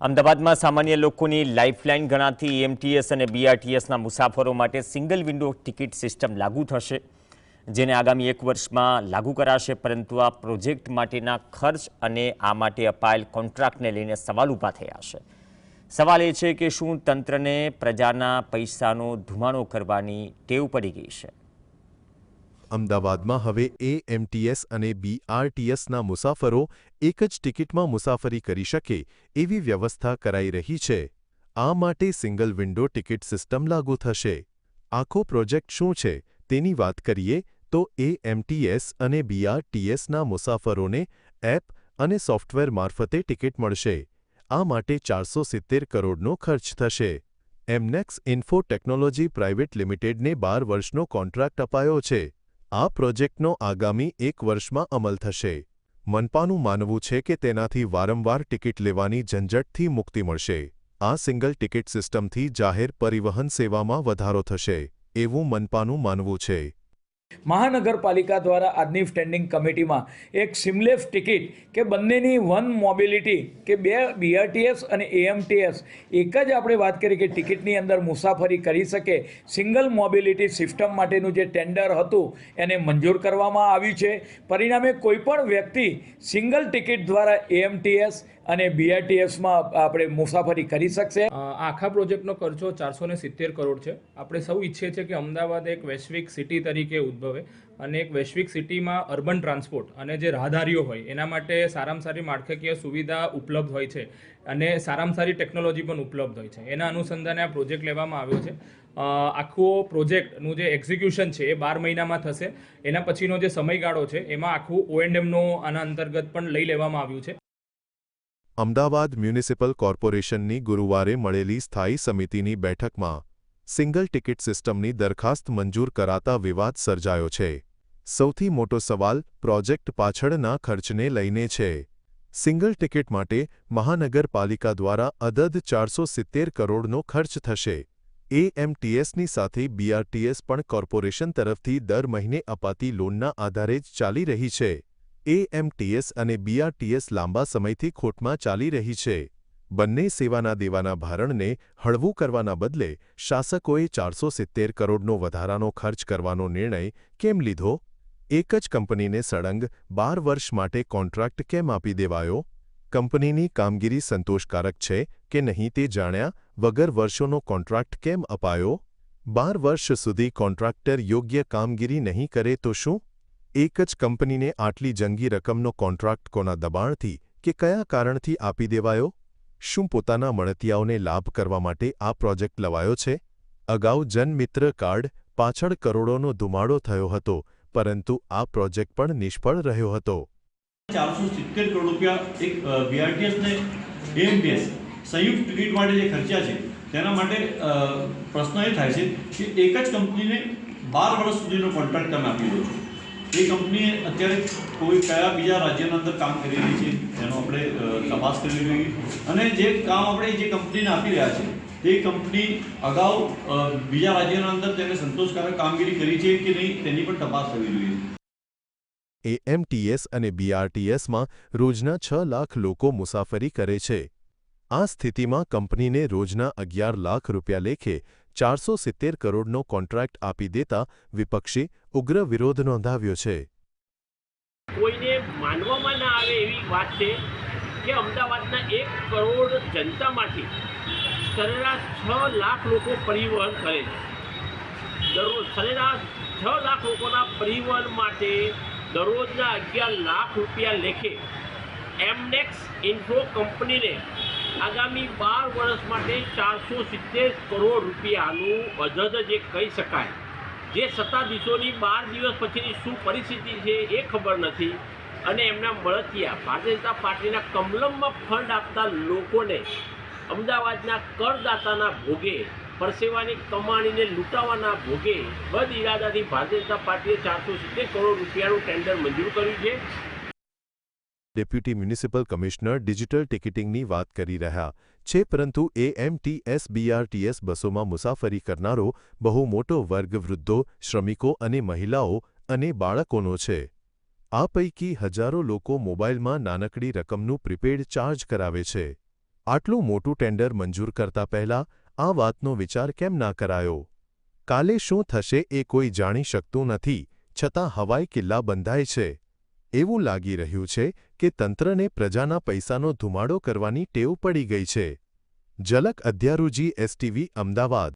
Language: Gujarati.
અમદાવાદમાં સામાન્ય લોકોની લાઇફલાઇન ગણાતી એએમટીએસ અને બીઆરટીએસના મુસાફરો માટે સિંગલ વિન્ડો ટિકિટ સિસ્ટમ લાગુ થશે, જેને આગામી 1 વર્ષમાં લાગુ કરાશે. પરંતુ આ પ્રોજેક્ટ માટેના ખર્ચ અને આ માટે અપાયેલ કોન્ટ્રાક્ટને લઈને સવાલ ઊભા થયા છે. સવાલ એ છે કે શું તંત્રને પ્રજાના પૈસાનો ધુમાડો કરવાની ટેવ પડી ગઈ છે? અમદાવાદમાં હવે એએમટીએસ અને બીઆરટીએસના મુસાફરો એક જ ટિકિટમાં મુસાફરી કરી શકે એવી વ્યવસ્થા કરાઈ રહી છે. આ માટે સિંગલ વિન્ડો ટિકિટ સિસ્ટમ લાગુ થશે. આખો પ્રોજેક્ટ શું છે તેની વાત કરીએ તો એએમટીએસ અને બીઆરટીએસના મુસાફરોને એપ અને સોફ્ટવેર મારફતે ટિકિટ મળશે. આ માટે 470 કરોડનો ખર્ચ થશે. એમનેક્સ ઇન્ફો ટેકનોલોજી પ્રાઇવેટ લિમિટેડને 12 વર્ષનો કોન્ટ્રાક્ટ અપાયો છે. આ પ્રોજેક્ટનો આગામી 1 વર્ષમાં અમલ થશે. મનપાનું માનવું છે કે તેનાથી વારંવાર ટિકિટ લેવાની ઝંઝટથી મુક્તિ મળશે. આ સિંગલ ટિકિટ સિસ્ટમથી જાહેર પરિવહન સેવામાં વધારો થશે, એવું મનપાનું માનવું છે. મહાનગરપાલિકા દ્વારા આજની સ્ટેન્ડિંગ કમિટીમાં એક સિમલેસ ટિકિટ કે બંનેની વન મોબિલિટી કે બે બીઆરટીએસ અને એએમટીએસ એક જ આપણે વાત કરી કે ટિકિટની અંદર મુસાફરી કરી શકે, સિંગલ મોબિલિટી સિસ્ટમ માટેનું જે ટેન્ડર હતું એને મંજૂર કરવામાં આવ્યું છે. પરિણામે કોઈપણ વ્યક્તિ સિંગલ ટિકિટ દ્વારા એએમટીએસ અને બીઆરટીએસમાં આપણે મુસાફરી કરી શકશે. આખા પ્રોજેક્ટનો ખર્ચો 470 કરોડ છે. આપણે સૌ ઈચ્છીએ છીએ કે અમદાવાદ એક વૈશ્વિક સિટી તરીકે ઉદ્ભવે અને એક વૈશ્વિક સિટીમાં અર્બન ટ્રાન્સપોર્ટ અને જે રાહદારીઓ હોય એના માટે સારામાં સારી માળખાકીય સુવિધા ઉપલબ્ધ હોય છે અને સારામાં સારી ટેકનોલોજી પણ ઉપલબ્ધ હોય છે. એના અનુસંધાને આ પ્રોજેક્ટ લેવામાં આવ્યો છે. આખો પ્રોજેક્ટનું જે એક્ઝિક્યુશન છે એ 12 મહિનામાં થશે. એના પછીનો જે સમયગાળો છે એમાં આખું ઓએનએમનો આના અંતર્ગત પણ લઈ લેવામાં આવ્યું છે. અમદાવાદ મ્યુનિસિપલ કોર્પોરેશનની ગુરુવારે મળેલી સ્થાયી સમિતિની બેઠકમાં સિંગલ ટિકિટ સિસ્ટમની દરખાસ્ત મંજૂર કરાતા વિવાદ સર્જાયો છે. સૌથી મોટો સવાલ પ્રોજેક્ટ પાછળના ખર્ચને લઈને છે. સિંગલ ટિકિટ માટે મહાનગરપાલિકા દ્વારા અદદ 470 કરોડનો ખર્ચ થશે. એએમટીએસની સાથે બીઆરટીએસ પણ કોર્પોરેશન તરફથી દર મહિને અપાતી લોનના આધારે જ ચાલી રહી છે. એએમટીએસ અને બીઆરટીએસ લાંબા સમયથી ખોટમાં ચાલી રહી છે. બંને સેવાના દેવાના ભારણને હળવું કરવાના બદલે શાસકોએ 470 કરોડનો વધારાનો ખર્ચ કરવાનો નિર્ણય કેમ લીધો? એક જ કંપનીને સળંગ 12 વર્ષ માટે કોન્ટ્રાક્ટ કેમ આપી દેવાયો? કંપનીની કામગીરી સંતોષકારક છે કે નહીં તે જાણ્યા વગર વર્ષોનો કોન્ટ્રાક્ટ કેમ અપાયો? 12 વર્ષ સુધી કોન્ટ્રાક્ટર યોગ્ય કામગીરી નહીં કરે તો શું? એક જ કંપનીને આટલી જંગી રકમનો કોન્ટ્રાક્ટ કોના દબાણથી કે કયા કારણથી આપી દેવાયો? શું પોતાના મળતિયાઓને લાભ કરવા માટે આ પ્રોજેક્ટ લવાયો છે? અગાઉ જનમિત્ર કાર્ડ પાછળ કરોડોનો ધુમાડો થયો હતો, પરંતુ આ પ્રોજેક્ટ પણ નિષ્ફળ રહ્યો હતો. 470 કરોડ રૂપિયા એક બીઆરટીએસ ને એએમટીએસ સંયુક્ત ટિકિટ માટે જે ખર્ચા છે તેના માટે પ્રશ્ન એ થાય છે કે એક જ કંપનીને 12 વર્ષ સુધીનો કોન્ટ્રાક્ટ તમે આપી દો છો. એ કંપની અત્યારે કોઈ કયા બીજા રાજ્યના અંદર કામ કરી રહી છે એનો આપણે તપાસ કરવી જોઈએ અને જે કામ આપણે જે કંપનીને આપી રહ્યા છે તે કંપની અગાઉ બીજા રાજ્યના અંદર તેને સંતોષકારક કામગીરી કરી છે કે નહીં તેની પણ તપાસ કરવી જોઈએ. એએમટીએસ અને બીઆરટીએસમાં રોજના 6 લાખ લોકો મુસાફરી કરે છે. આ સ્થિતિમાં કંપનીને રોજના 11 લાખ રૂપિયા લેખે 470 કરોડનો કોન્ટ્રાક્ટ આપી દેતા વિપક્ષે ઉગ્ર વિરોધ નોંધાવ્યો છે. કોઈને માનવામાં ના આવે એવી વાત છે કે અમદાવાદના 1 કરોડ જનતામાંથી સરેરાશ 6 લાખ લોકો પરિવહન કરે છે. દરરોજ સરેરાશ 6 લાખ લોકોના પરિવહન માટે દરરોજના 11 લાખ રૂપિયા લેખે એમનેક્સ ઇન્ફો કંપનીને આગામી 12 વર્ષ માટે 470 કરોડ રૂપિયાનું અજદ જે કહી શકાય. જે સત્તાધીશોની 12 દિવસ પછીની શું પરિસ્થિતિ છે એ ખબર નથી અને એમના મળતિયા ભારતીય જનતા પાર્ટીના કમલમમાં ફંડ આપતા લોકોને અમદાવાદના કરદાતાના ભોગે પરસેવાની કમાણીને લૂંટાવાના ભોગે બદ ઇરાદાથી ભારતીય જનતા પાર્ટીએ 470 કરોડ રૂપિયાનું ટેન્ડર મંજૂર કર્યું છે. ડેપ્યુટી મ્યુનિસિપલ કમિશનર ડિજિટલ ટિકિટિંગની વાત કરી રહ્યા છે, પરંતુ એએમટીએસ બીઆરટીએસ બસોમાં મુસાફરી કરનારો બહુ મોટો વર્ગ વૃદ્ધો, શ્રમિકો અને મહિલાઓ અને બાળકોનો છે. આ પૈકી હજારો લોકો મોબાઈલમાં નાનકડી રકમનું પ્રીપેડ ચાર્જ કરાવે છે. આટલું મોટું ટેન્ડર મંજૂર કરતા પહેલા આ વાતનો વિચાર કેમ ના કરાયો? કાલે શું થશે એ કોઈ જાણી શકતું નથી, છતાં હવાઈ કિલ્લા બંધાય છે. એવું લાગી રહ્યું છે કે તંત્રને પ્રજાના પૈસાનો ધુમાડો કરવાની ટેવ પડી ગઈ છે. ઝલક અધ્યારુજી, STV, અમદાવાદ.